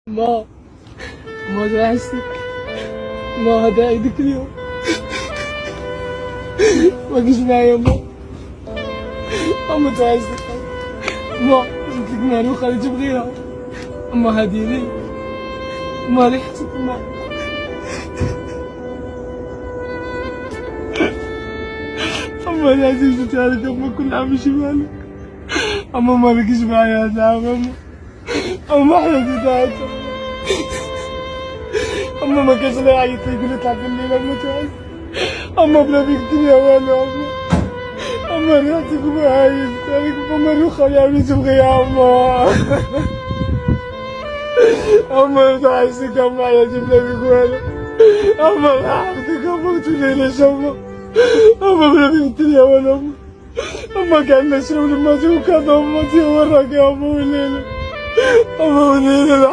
ما ما تعسك ما هذا عيدك اليوم ما جيش معايا ما تعسك ما جبت لك مهر وخليت تبغيها ما هذه لي ما ريحتك انا عايز جبت لك كل عام يمشي مالك ما بقيش معايا هذا عام ما حياتي تعيط ما كانش لا يعيط لي يقول لي اطلع في الليل ما تعيط بلا بيك الدنيا والو ريحتك وعايز عليك روخه يا ولي تبغيها تعيشك يا جيب لك والو ريحتك قلت لي ليش بلا بيك الدنيا والو كان نشرب الماء وكذا تي وراك يا والليل والليل